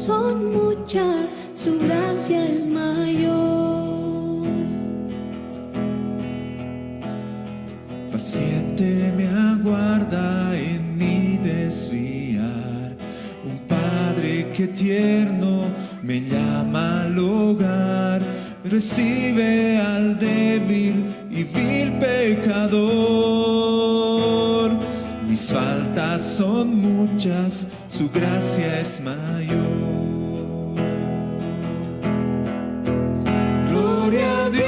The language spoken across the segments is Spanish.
son muchas, su gracia es mayor. Paciente me aguarda en mi desviar, un Padre que tierno me llama al hogar, recibe al débil y vil pecador. Mis faltas son muchas, su gracia es mayor. Gloria a Dios,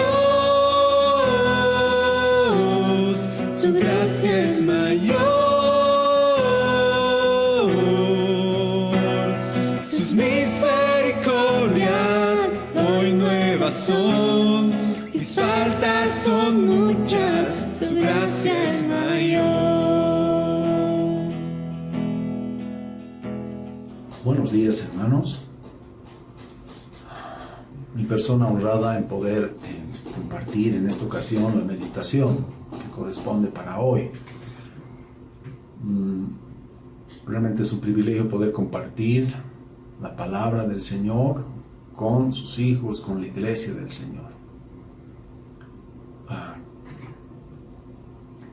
su gracia es mayor. Sus misericordias hoy nuevas son. Mis faltas son muchas, su gracia es mayor. Buenos días, hermanos. Mi persona honrada en poder compartir en esta ocasión la meditación que corresponde para hoy. Realmente es un privilegio poder compartir la palabra del Señor con sus hijos, con la iglesia del Señor.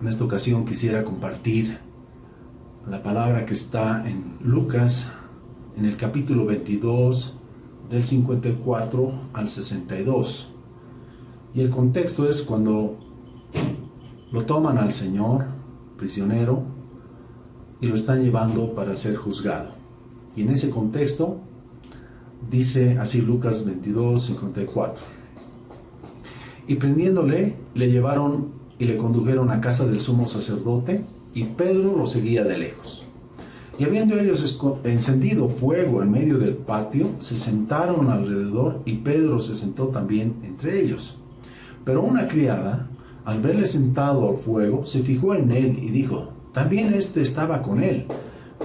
En esta ocasión quisiera compartir la palabra que está en Lucas, en el capítulo 22, del 54 al 62. Y el contexto es cuando lo toman al Señor, prisionero, y lo están llevando para ser juzgado. Y en ese contexto, dice así Lucas 22, 54. Y prendiéndole, le llevaron y le condujeron a casa del sumo sacerdote, y Pedro lo seguía de lejos. Y habiendo ellos encendido fuego en medio del patio, se sentaron alrededor, y Pedro se sentó también entre ellos. Pero una criada, al verle sentado al fuego, se fijó en él y dijo: también éste estaba con él.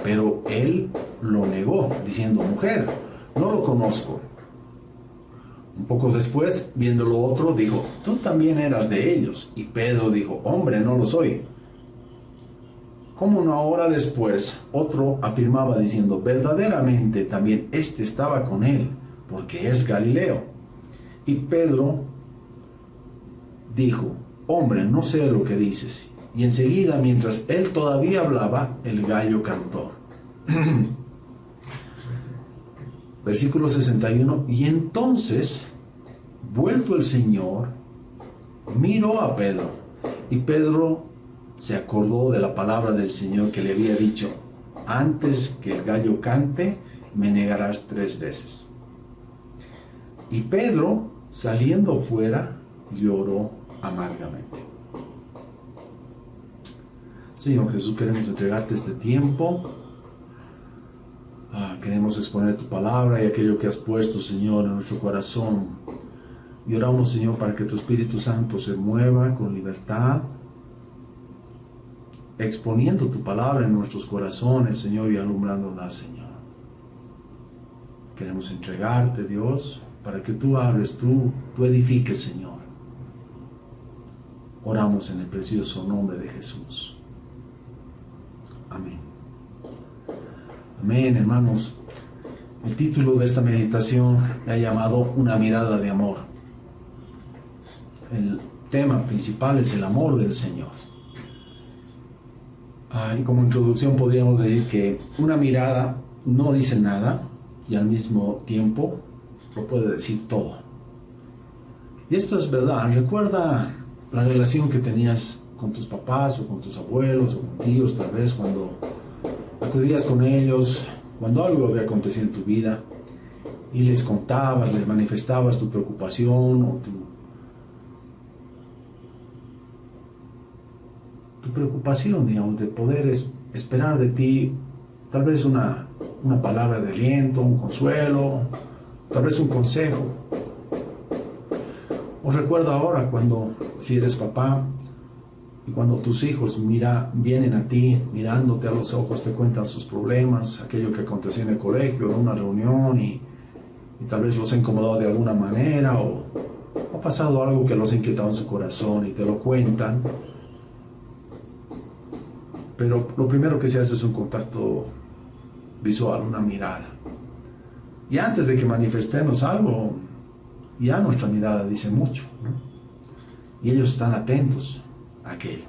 Pero él lo negó, diciendo: mujer, no lo conozco. Un poco después, viéndolo otro, dijo: tú también eras de ellos. Y Pedro dijo: hombre, no lo soy. Como una hora después, otro afirmaba diciendo: verdaderamente también éste estaba con él, porque es Galileo. Y Pedro dijo: hombre, no sé lo que dices. Y enseguida, mientras él todavía hablaba, el gallo cantó. Versículo 61. Y entonces, vuelto el Señor, miró a Pedro, y Pedro se acordó de la palabra del Señor que le había dicho: antes que el gallo cante, me negarás 3 veces. Y Pedro, saliendo fuera, lloró amargamente. Señor Jesús, queremos entregarte este tiempo. Queremos exponer tu palabra y aquello que has puesto, Señor, en nuestro corazón. Y oramos, Señor, para que tu Espíritu Santo se mueva con libertad, exponiendo tu palabra en nuestros corazones, Señor, y alumbrándola, Señor. Queremos entregarte, Dios, para que tú hables, tú edifiques, Señor. Oramos en el precioso nombre de Jesús. Amén. Amén, hermanos. El título de esta meditación le ha llamado Una mirada de amor. El tema principal es el amor del Señor. Y como introducción podríamos decir que una mirada no dice nada y al mismo tiempo lo puede decir todo. Y esto es verdad. Recuerda la relación que tenías con tus papás o con tus abuelos o con tíos, tal vez cuando acudías con ellos, cuando algo había acontecido en tu vida y les contabas, les manifestabas tu preocupación o tu preocupación, digamos, de poder esperar de ti tal vez una palabra de aliento, un consuelo, tal vez un consejo. O recuerda ahora cuando, si eres papá, y cuando tus hijos vienen a ti, mirándote a los ojos, te cuentan sus problemas, aquello que aconteció en el colegio, en una reunión, y tal vez los ha incomodado de alguna manera, o ha pasado algo que los ha inquietado en su corazón, y te lo cuentan. Pero lo primero que se hace es un contacto visual, una mirada. Y antes de que manifestemos algo, ya nuestra mirada dice mucho, ¿no? Y ellos están atentos a aquello.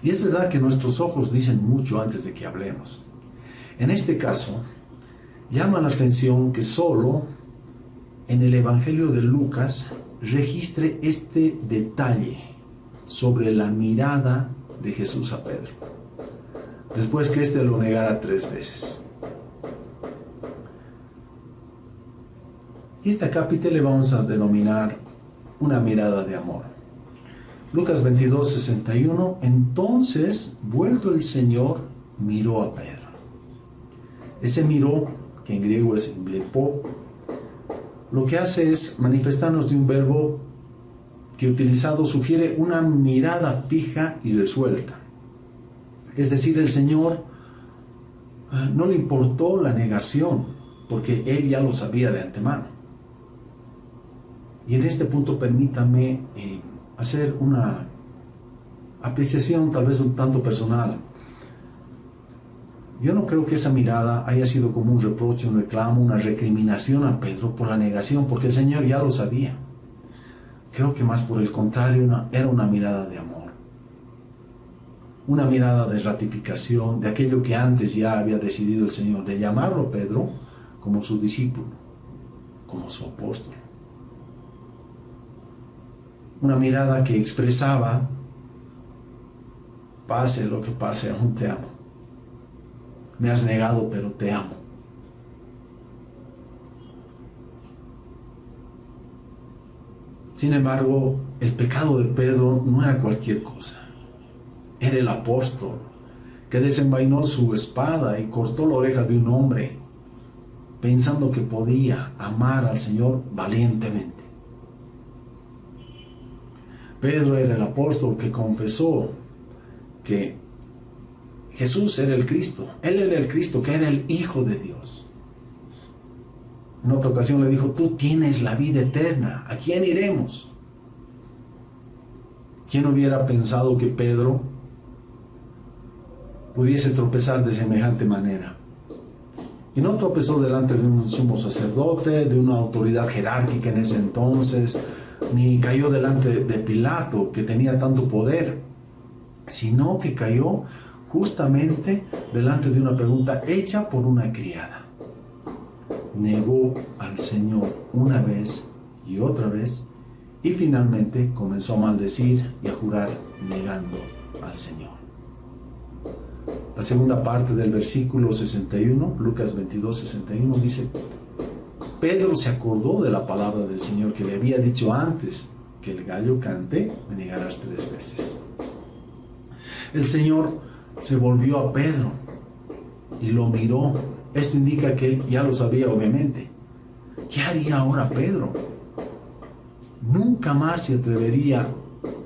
Y es verdad que nuestros ojos dicen mucho antes de que hablemos. En este caso, llama la atención que solo en el Evangelio de Lucas registre este detalle sobre la mirada de Jesús a Pedro, después que éste lo negara 3 veces. Esta cápita le vamos a denominar una mirada de amor. Lucas 22, 61. Entonces, vuelto el Señor, miró a Pedro. Ese miró, que en griego es blepo, lo que hace es manifestarnos de un verbo que utilizado sugiere una mirada fija y resuelta. Es decir, el Señor no le importó la negación, porque Él ya lo sabía de antemano. Y en este punto permítame hacer una apreciación tal vez un tanto personal. Yo no creo que esa mirada haya sido como un reproche, un reclamo, una recriminación a Pedro por la negación, porque el Señor ya lo sabía. Creo que más por el contrario, era una mirada de amor. Una mirada de ratificación de aquello que antes ya había decidido el Señor, de llamarlo Pedro como su discípulo, como su apóstol. Una mirada que expresaba: pase lo que pase, aún te amo. Me has negado, pero te amo. Sin embargo, el pecado de Pedro no era cualquier cosa. Era el apóstol que desenvainó su espada y cortó la oreja de un hombre, pensando que podía amar al Señor valientemente. Pedro era el apóstol que confesó que Jesús era el Cristo. Él era el Cristo, que era el Hijo de Dios. En otra ocasión le dijo: tú tienes la vida eterna, ¿a quién iremos? ¿Quién hubiera pensado que Pedro pudiese tropezar de semejante manera? Y no tropezó delante de un sumo sacerdote, de una autoridad jerárquica en ese entonces, ni cayó delante de Pilato, que tenía tanto poder, sino que cayó justamente delante de una pregunta hecha por una criada. Negó al Señor una vez y otra vez, y finalmente comenzó a maldecir y a jurar negando al Señor. La segunda parte del versículo 61, Lucas 22, 61, dice: Pedro se acordó de la palabra del Señor que le había dicho antes: que el gallo cante, me negarás 3 veces. El Señor se volvió a Pedro y lo miró. Esto indica que él ya lo sabía, obviamente. ¿Qué haría ahora Pedro? Nunca más se atrevería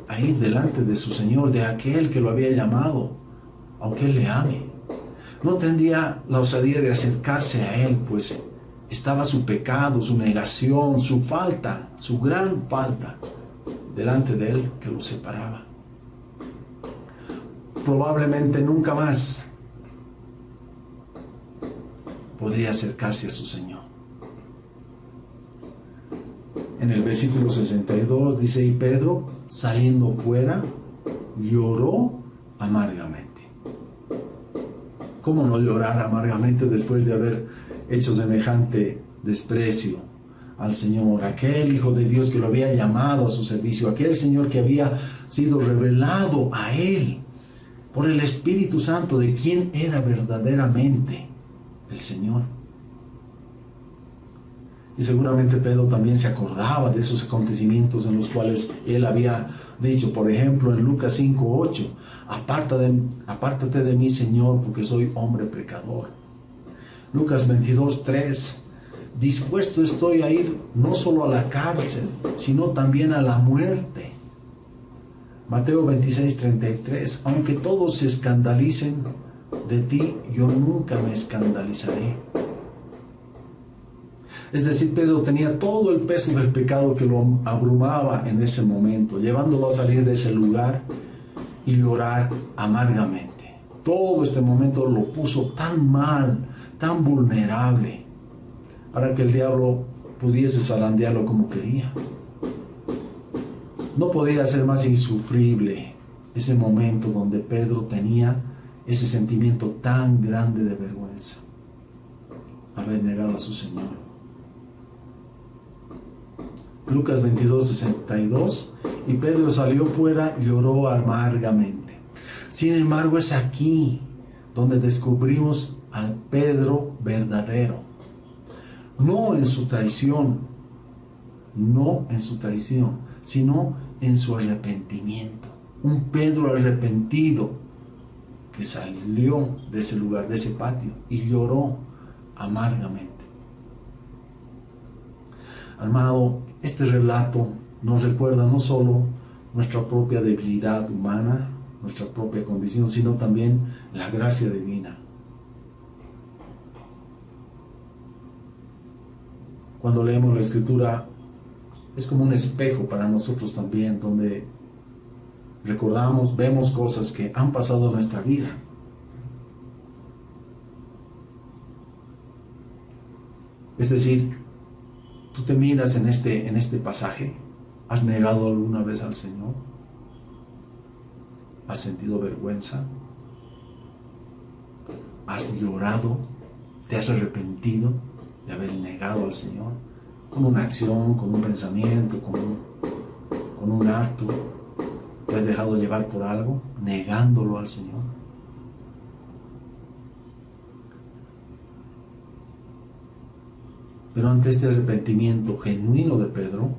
a ir delante de su Señor, de aquel que lo había llamado, aunque él le ame. No tendría la osadía de acercarse a él, pues estaba su pecado, su negación, su falta, su gran falta delante de él que lo separaba. Probablemente nunca más podría acercarse a su Señor. En el versículo 62 dice: y Pedro, saliendo fuera, lloró amargamente. ¿Cómo no llorar amargamente después de haber hecho semejante desprecio al Señor? Aquel Hijo de Dios que lo había llamado a su servicio, aquel Señor que había sido revelado a él por el Espíritu Santo de quién era verdaderamente el Señor. Y seguramente Pedro también se acordaba de esos acontecimientos en los cuales él había dicho, por ejemplo, en Lucas 5:8, apártate de mí, Señor, porque soy hombre pecador. Lucas 22:3, dispuesto estoy a ir no solo a la cárcel, sino también a la muerte. Mateo 26:33, aunque todos se escandalicen de ti, yo nunca me escandalizaré. Es decir, Pedro tenía todo el peso del pecado que lo abrumaba en ese momento, llevándolo a salir de ese lugar y llorar amargamente. Todo este momento lo puso tan mal, tan vulnerable, para que el diablo pudiese zarandearlo como quería. No podía ser más insufrible ese momento donde Pedro tenía ese sentimiento tan grande de vergüenza, haber negado a su Señor. Lucas 22:62, y Pedro salió fuera y lloró amargamente. Sin embargo, es aquí donde descubrimos al Pedro verdadero. No en su traición, sino en su arrepentimiento. Un Pedro arrepentido que salió de ese lugar, de ese patio, y lloró amargamente. Amado, este relato nos recuerda no solo nuestra propia debilidad humana, nuestra propia condición, sino también la gracia divina. Cuando leemos la Escritura, es como un espejo para nosotros también, donde recordamos, vemos cosas que han pasado en nuestra vida. Es decir, tú te miras en este pasaje. ¿Has negado alguna vez al Señor? ¿Has sentido vergüenza? ¿Has llorado? ¿Te has arrepentido de haber negado al Señor? Con una acción, con un pensamiento, con un acto. ¿Te has dejado llevar por algo, negándolo al Señor? Pero ante este arrepentimiento genuino de Pedro,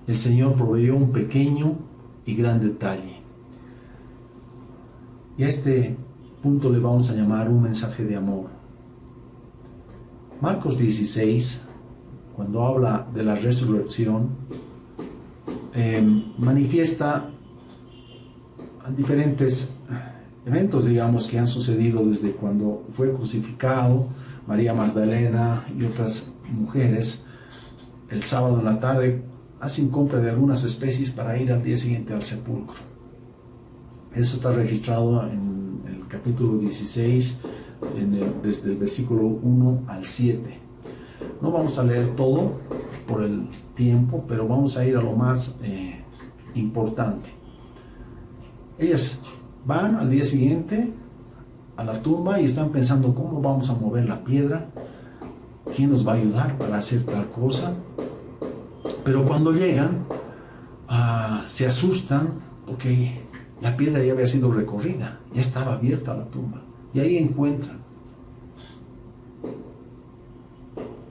el Señor proveyó un pequeño y gran detalle. Y a este punto le vamos a llamar un mensaje de amor. Marcos 16, cuando habla de la resurrección, manifiesta diferentes eventos, digamos, que han sucedido desde cuando fue crucificado. María Magdalena y otras mujeres el sábado en la tarde hacen compra de algunas especies para ir al día siguiente al sepulcro. Eso está registrado en el capítulo 16, desde el versículo 1 al 7. No vamos a leer todo por el tiempo, pero vamos a ir a lo más importante. Ellas van al día siguiente a la tumba y están pensando cómo vamos a mover la piedra, quién nos va a ayudar para hacer tal cosa. Pero cuando llegan, se asustan porque la piedra ya había sido recorrida, ya estaba abierta la tumba, y ahí encuentran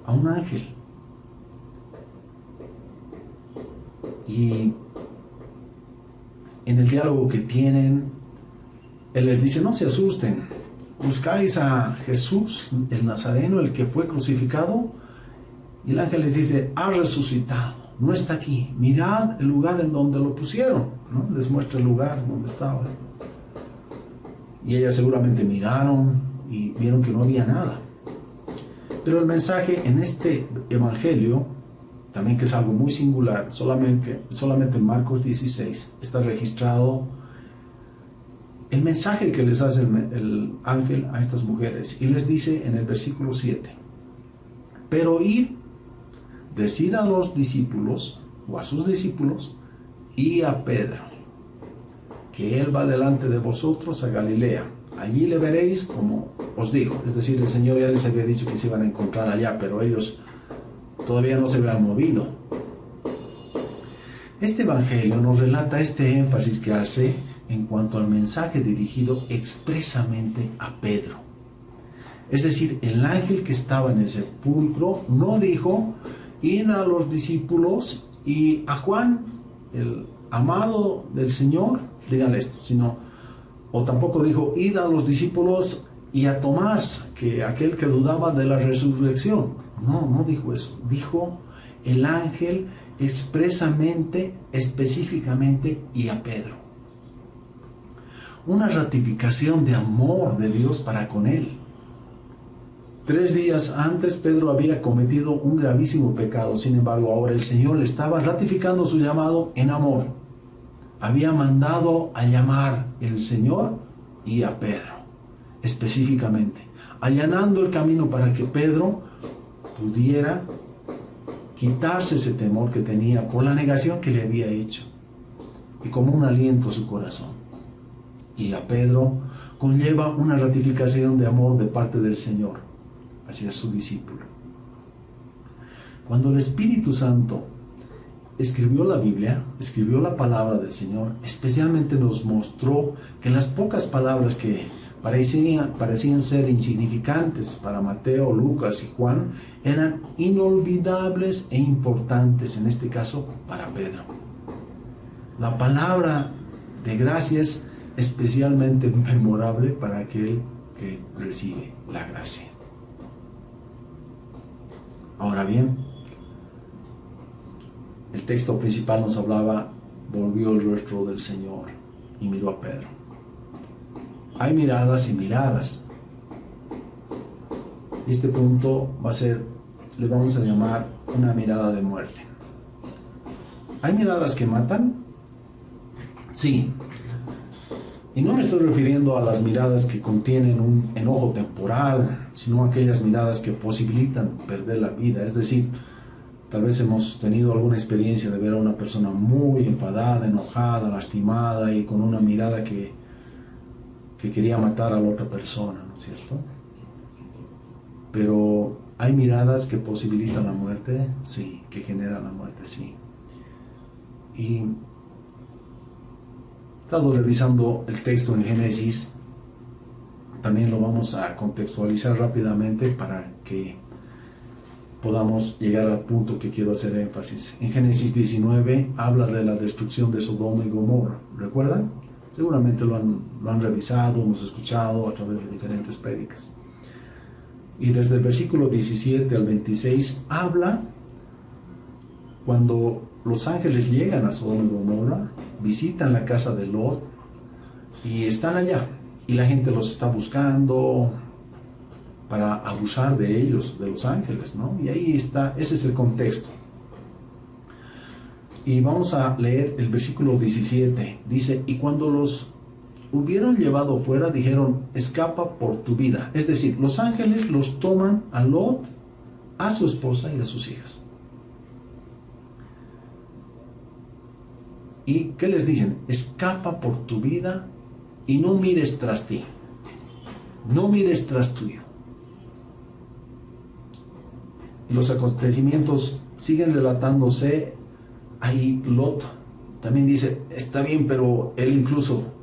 a un ángel. Y en el diálogo que tienen, él les dice: no se asusten, buscáis a Jesús el Nazareno, el que fue crucificado. Y el ángel les dice: ha resucitado, no está aquí, mirad el lugar en donde lo pusieron, ¿no? Les muestra el lugar donde estaba. Y ellas seguramente miraron y vieron que no había nada. Pero el mensaje en este evangelio, también que es algo muy singular, solamente en Marcos 16 está registrado el mensaje que les hace el ángel a estas mujeres, y les dice en el versículo 7: pero id, decid a los discípulos, o a sus discípulos, y a Pedro, que él va delante de vosotros a Galilea. Allí le veréis como os dijo. Es decir, el Señor ya les había dicho que se iban a encontrar allá, pero ellos todavía no se habían movido. Este evangelio nos relata este énfasis que hace en cuanto al mensaje dirigido expresamente a Pedro. Es decir, el ángel que estaba en el sepulcro no dijo: id a los discípulos y a Juan, el amado del Señor, díganle esto, o tampoco dijo: id a los discípulos y a Tomás, que aquel que dudaba de la resurrección. No dijo eso. Dijo el ángel expresamente, específicamente, y a Pedro. Una ratificación de amor de Dios para con él. 3 días antes Pedro había cometido un gravísimo pecado. Sin embargo, ahora el Señor le estaba ratificando su llamado en amor. Había mandado a llamar el Señor y a Pedro específicamente, allanando el camino para que Pedro pudiera quitarse ese temor que tenía por la negación que le había hecho, y como un aliento a su corazón. Y a Pedro conlleva una ratificación de amor de parte del Señor hacia su discípulo. Cuando el Espíritu Santo escribió la Biblia, escribió la palabra del Señor, especialmente nos mostró que las pocas palabras que parecían ser insignificantes para Mateo, Lucas y Juan, eran inolvidables e importantes, en este caso para Pedro. La palabra de gracia es especialmente memorable para aquel que recibe la gracia. Ahora bien, el texto principal nos hablaba: volvió el rostro del Señor y miró a Pedro. Hay miradas y miradas. Este punto va a ser, le vamos a llamar una mirada de muerte. ¿Hay miradas que matan? Sí. Y no me estoy refiriendo a las miradas que contienen un enojo temporal, sino a aquellas miradas que posibilitan perder la vida. Es decir, tal vez hemos tenido alguna experiencia de ver a una persona muy enfadada, enojada, lastimada y con una mirada que quería matar a la otra persona, ¿no es cierto? Pero ¿hay miradas que posibilitan la muerte? Sí, que generan la muerte, sí. Y he estado revisando el texto en Génesis. También lo vamos a contextualizar rápidamente para que podamos llegar al punto que quiero hacer énfasis. En Génesis 19 habla de la destrucción de Sodoma y Gomorra. ¿Recuerdan? Seguramente lo han revisado, hemos escuchado a través de diferentes prédicas. Y desde el versículo 17 al 26 habla cuando los ángeles llegan a Sodoma y Gomorra, visitan la casa de Lot y están allá. Y la gente los está buscando para abusar de ellos, de los ángeles, ¿no? Y ahí está, ese es el contexto. Y vamos a leer el versículo 17. Dice: y cuando los hubieron llevado fuera, dijeron: escapa por tu vida. Es decir, los ángeles los toman a Lot, a su esposa y a sus hijas. ¿Y qué les dicen? Escapa por tu vida y no mires tras ti. No mires tras tuyo. Los acontecimientos siguen relatándose. Ahí Lot también dice: está bien, pero él incluso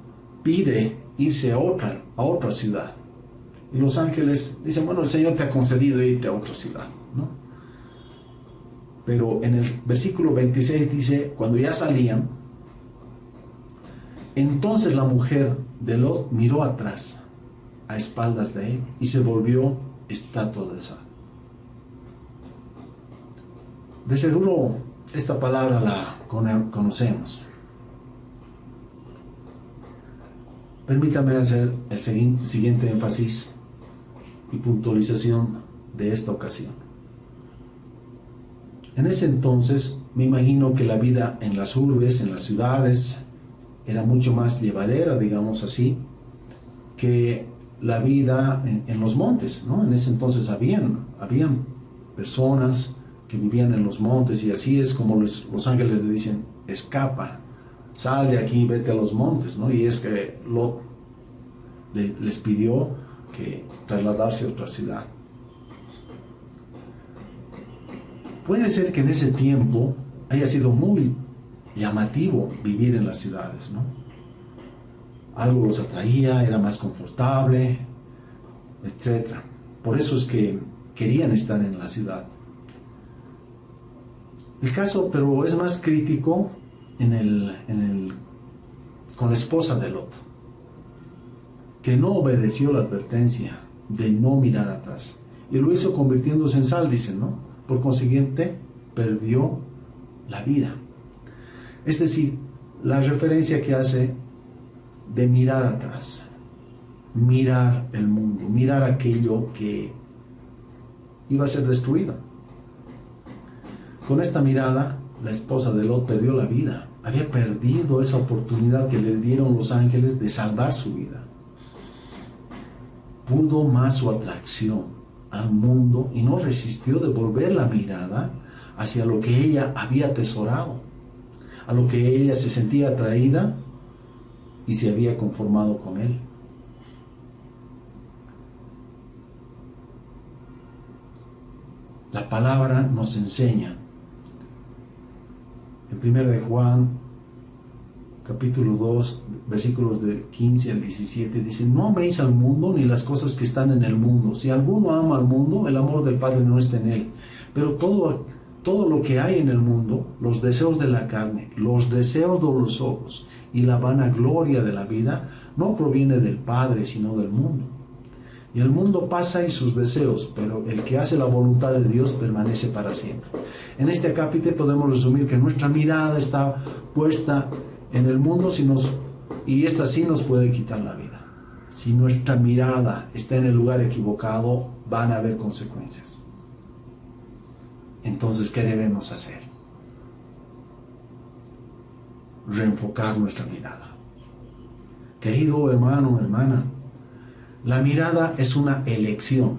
pide irse a otra ciudad. Y los ángeles dicen: bueno, el Señor te ha concedido irte a otra ciudad, ¿no? Pero en el versículo 26 dice: cuando ya salían, entonces la mujer de Lot miró atrás, a espaldas de él, y se volvió estatua de sal. De seguro esta palabra la conocemos. Permítame hacer el siguiente énfasis y puntualización de esta ocasión. En ese entonces me imagino que la vida en las urbes, en las ciudades, era mucho más llevadera, digamos así, que la vida en los montes, ¿no? En ese entonces habían personas que vivían en los montes, y así es como los ángeles le dicen: escapa, sal de aquí, vete a los montes, ¿no? Y es que Lot les pidió que trasladarse a otra ciudad. Puede ser que en ese tiempo haya sido muy llamativo vivir en las ciudades, ¿no? Algo los atraía, era más confortable, etc. Por eso es que querían estar en la ciudad. El caso, pero es más crítico con la esposa de Lot, que no obedeció la advertencia de no mirar atrás, y lo hizo convirtiéndose en sal, dicen, ¿no? Por consiguiente, perdió la vida. Es decir, la referencia que hace de mirar atrás, mirar el mundo, mirar aquello que iba a ser destruido. Con esta mirada, la esposa de Lot perdió la vida. Había perdido esa oportunidad que le dieron los ángeles de salvar su vida. Pudo más su atracción al mundo y no resistió de volver la mirada hacia lo que ella había atesorado, a lo que ella se sentía atraída y se había conformado con él. La palabra nos enseña en 1 de Juan capítulo 2 versículos de 15 al 17 dice: no améis al mundo ni las cosas que están en el mundo. Si alguno ama al mundo, el amor del Padre no está en él. Pero todo lo que hay en el mundo, los deseos de la carne, los deseos de los ojos y la vanagloria de la vida, no proviene del Padre, sino del mundo. Y el mundo pasa y sus deseos, pero el que hace la voluntad de Dios permanece para siempre. En este acápite podemos resumir que nuestra mirada está puesta en el mundo y esta sí nos puede quitar la vida. Si nuestra mirada está en el lugar equivocado, van a haber consecuencias. Entonces, ¿qué debemos hacer? Reenfocar nuestra mirada. Querido hermano, hermana, la mirada es una elección.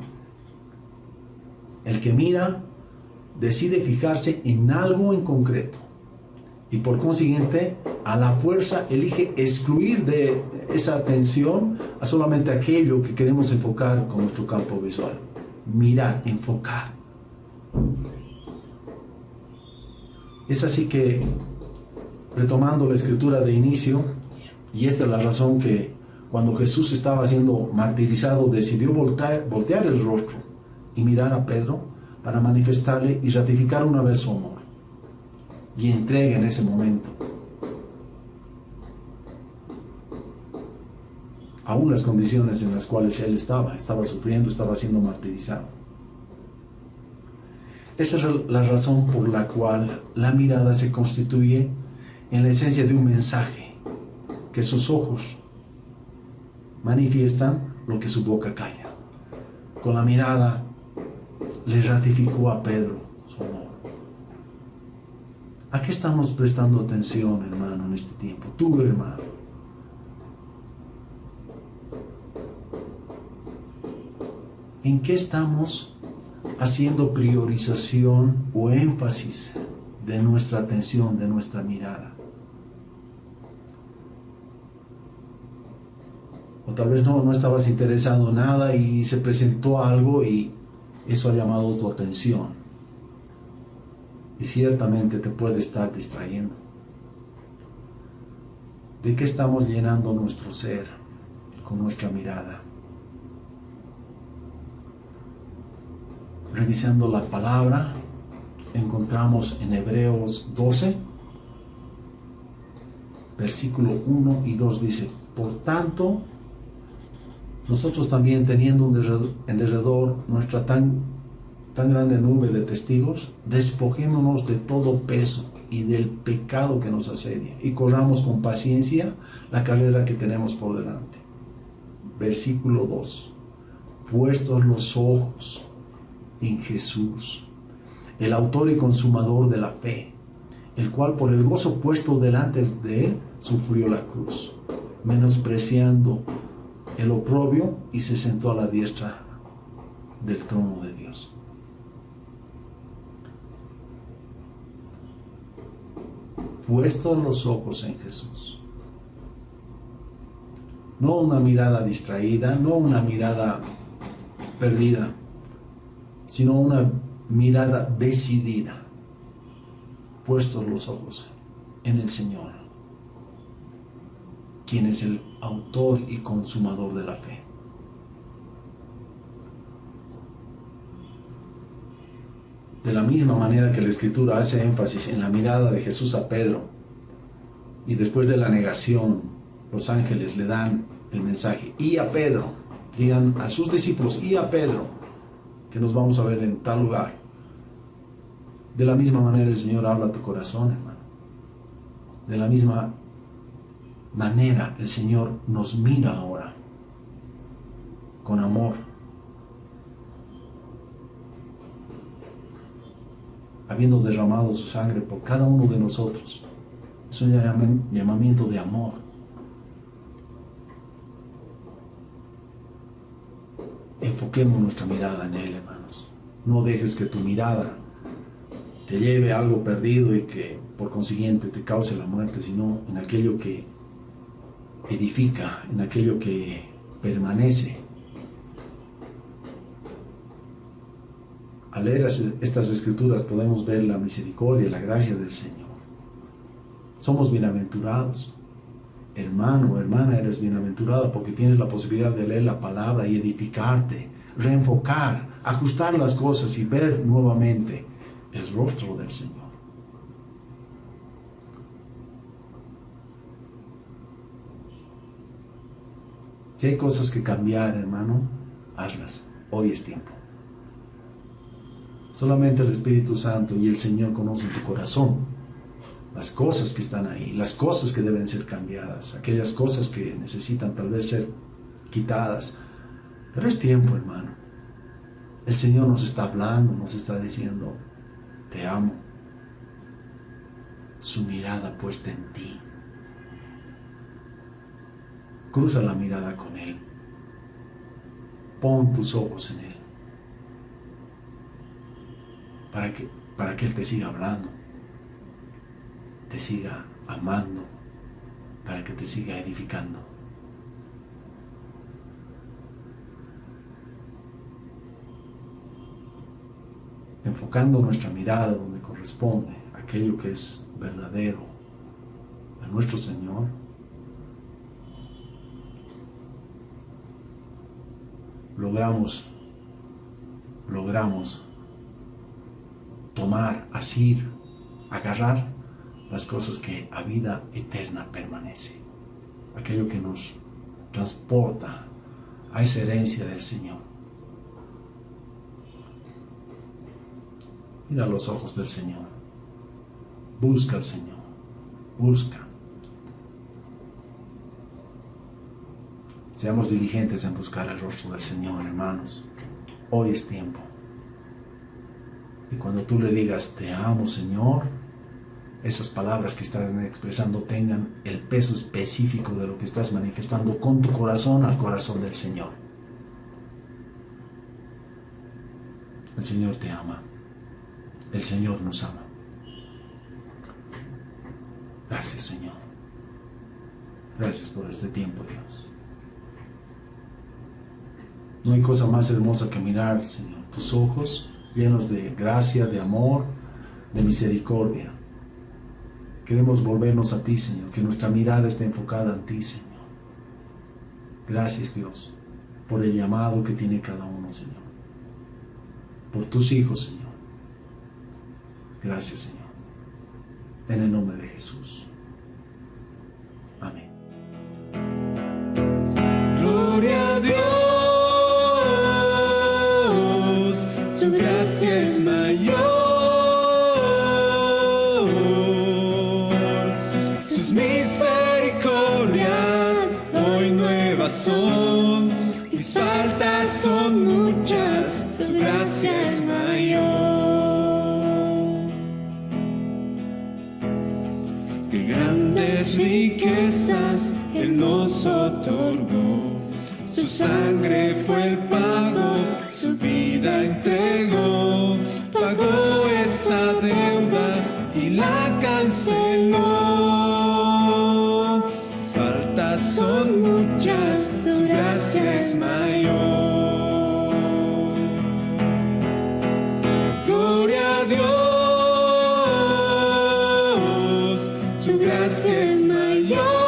El que mira decide fijarse en algo en concreto y por consiguiente a la fuerza elige excluir de esa atención a solamente aquello que queremos enfocar con nuestro campo visual. Mirar, enfocar. Es así que, retomando la escritura de inicio, y esta es la razón que cuando Jesús estaba siendo martirizado decidió voltear el rostro y mirar a Pedro para manifestarle y ratificar una vez su amor y entrega en ese momento. Aún las condiciones en las cuales él estaba sufriendo, estaba siendo martirizado. Esa es la razón por la cual la mirada se constituye en la esencia de un mensaje, que sus ojos manifiestan lo que su boca calla. Con la mirada le ratificó a Pedro su amor. ¿A qué estamos prestando atención, hermano, en este tiempo? Tú, hermano. ¿En qué estamos haciendo priorización o énfasis de nuestra atención, de nuestra mirada? O tal vez no estabas interesado en nada y se presentó algo y eso ha llamado tu atención. Y ciertamente te puede estar distrayendo. ¿De qué estamos llenando nuestro ser con nuestra mirada? Revisando la palabra, encontramos en Hebreos 12, versículo 1 y 2 dice: por tanto, nosotros también, teniendo en derredor nuestra tan grande nube de testigos, despojémonos de todo peso y del pecado que nos asedia y corramos con paciencia la carrera que tenemos por delante. Versículo 2: puestos los ojos en Jesús, el autor y consumador de la fe, el cual por el gozo puesto delante de él sufrió la cruz, menospreciando el oprobio, y se sentó a la diestra del trono de Dios. Puestos los ojos en Jesús. No una mirada distraída, no una mirada perdida, sino una mirada decidida. Puestos los ojos en el Señor, quien es el autor y consumador de la fe. De la misma manera que la Escritura hace énfasis en la mirada de Jesús a Pedro, y después de la negación, los ángeles le dan el mensaje: y a Pedro, digan a sus discípulos, y a Pedro, que nos vamos a ver en tal lugar. De la misma manera el Señor habla a tu corazón, hermano. De la misma manera el Señor nos mira ahora con amor, habiendo derramado su sangre por cada uno de nosotros. Es un llamamiento de amor. enfoquemos nuestra mirada en Él, hermanos. No dejes que tu mirada te lleve a algo perdido y que por consiguiente te cause la muerte, sino en aquello que edifica, en aquello que permanece. Al leer estas escrituras podemos ver la misericordia y la gracia del Señor. Somos bienaventurados. Hermano, hermana, eres bienaventurada porque tienes la posibilidad de leer la palabra y edificarte, reenfocar, ajustar las cosas y ver nuevamente el rostro del Señor. Si hay cosas que cambiar, hermano, hazlas. Hoy es tiempo. Solamente el Espíritu Santo y el Señor conocen tu corazón. Las cosas que están ahí, las cosas que deben ser cambiadas, aquellas cosas que necesitan tal vez ser quitadas. Pero es tiempo, hermano. El Señor nos está hablando, nos está diciendo, te amo. Su mirada puesta en ti. Cruza la mirada con Él. Pon tus ojos en Él. Para que Él te siga hablando, te siga amando, para que te siga edificando. Enfocando nuestra mirada donde corresponde, aquello que es verdadero, a nuestro Señor, logramos tomar, asir, agarrar las cosas que a vida eterna permanece, aquello que nos transporta a esa herencia del Señor. Mira los ojos del Señor, busca al Señor, busca. Seamos diligentes en buscar el rostro del Señor, hermanos. Hoy es tiempo. Y cuando tú le digas, te amo, Señor, esas palabras que estás expresando tengan el peso específico de lo que estás manifestando con tu corazón al corazón del Señor. El Señor te ama. El Señor nos ama. Gracias, Señor. Gracias por este tiempo, Dios. No hay cosa más hermosa que mirar, Señor, tus ojos llenos de gracia, de amor, de misericordia. Queremos volvernos a ti, Señor, que nuestra mirada esté enfocada en ti, Señor. Gracias, Dios, por el llamado que tiene cada uno, Señor. Por tus hijos, Señor. Gracias, Señor. En el nombre de Jesús. Amén. Gloria a Dios, su gracia es mayor, sus misericordias hoy nuevas son, mis faltas son muchas, su gracia es mayor. Qué grandes riquezas Él nos otorgó, su sangre fue el pago, su vida entregó, pagó esa deuda y la canceló. Sus faltas son muchas, su gracia es mayor. Gloria a Dios, su gracia es mayor.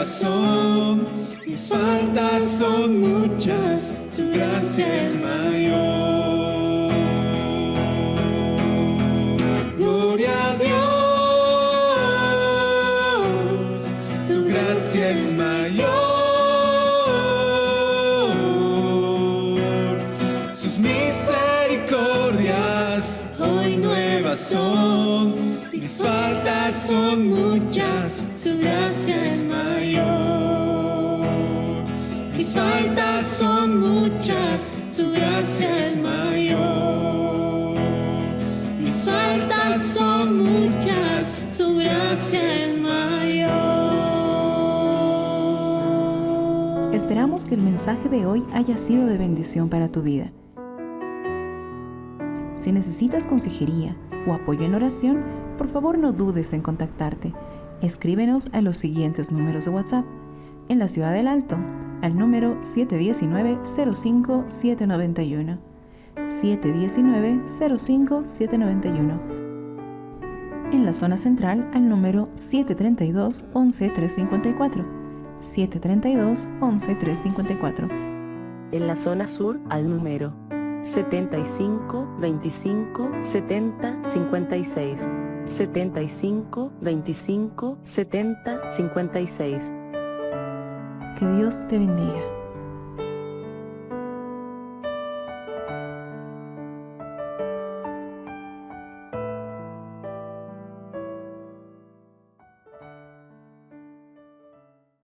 Son, mis faltas son muchas, su gracia es mayor. Gloria a Dios, su gracia es mayor. Sus misericordias hoy nuevas son, mis faltas son muchas, su gracia es mayor. Mis faltas son muchas, su gracia es mayor. Mis faltas son muchas, su gracia gracia es mayor. Esperamos que el mensaje de hoy haya sido de bendición para tu vida. Si necesitas consejería o apoyo en oración, por favor no dudes en contactarte. Escríbenos a los siguientes números de WhatsApp. En la Ciudad del Alto, al número 719-05-791. 719-05-791. En la zona central, al número 732-11-354. 732-11-354. En la zona sur, al número 75 25 70 56. 75 25 70 56. Que Dios te bendiga.